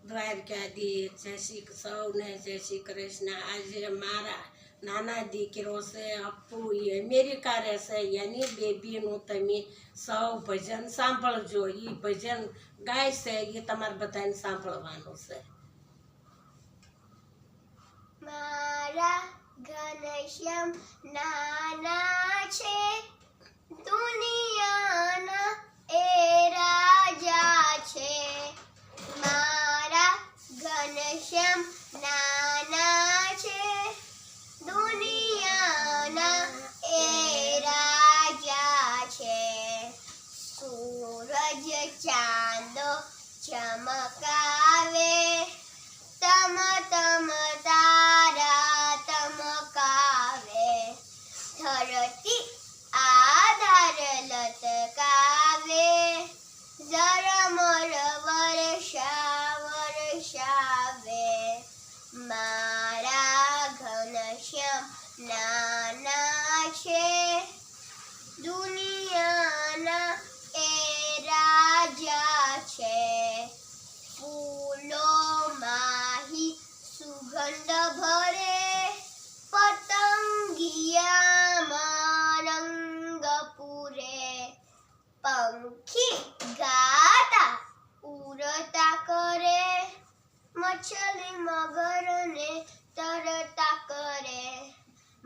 દ્વારકાધીશ. સૌને જય શ્રી કૃષ્ણ. આજે મારા નાના દીકરો છે અપ્પુ, એ અમેરિકા રહેશે, એની બેબીનું તમે સૌ ભજન સાંભળજો. એ ભજન ગાય છે, એ તમારે બધાને સાંભળવાનું છે. મારા ઘનશ્યામ નાના છે, દુનિયાના એ રાજા છે. મારા ઘનશ્યામ નાના છે, દુનિયાના એ રાજા છે. સૂરજ ચાંદો ચમકાવે, તમ તમ તારા તમકાવે. ધરતી આધાર લટકાવે, ઝરમર વર્ષા વર્ષાવે. મારા ઘનશ્યામ નાના છે, દુનિયાના એ રાજા છે. ફૂલો માહી સુગંધ ભરે, પતંગિયામાં રંગ પૂરે. પંખી ગાતા ઉડતા કરે, મછલી મગરને તરતા કરે.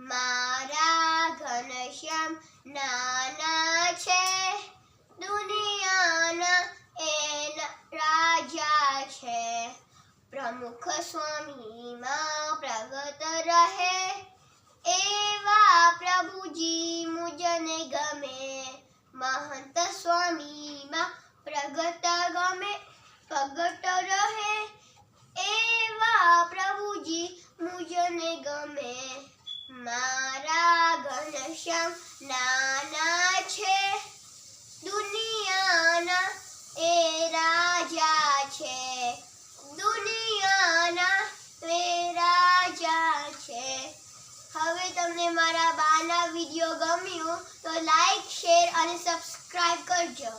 મારા ઘનશ્યામ નાના છે, દુનિયાના એ રાજા છે. પ્રમુખ સ્વામીમાં પ્રગટ રહે, એવા પ્રભુજી મુજને ગમે. મહંત સ્વામીમાં પ્રગટ રહે, એવા પ્રભુજી મુજને ગમે. મારા ઘનશ્યામ નાના છે, દુનિયાના એ રાજા છે. દુનિયાના એ રાજા છે. હવે તમને મારા બાના વિડીયો ગમ્યું તો લાઈક, શેર અને સબસ્ક્રાઇબ કરજો.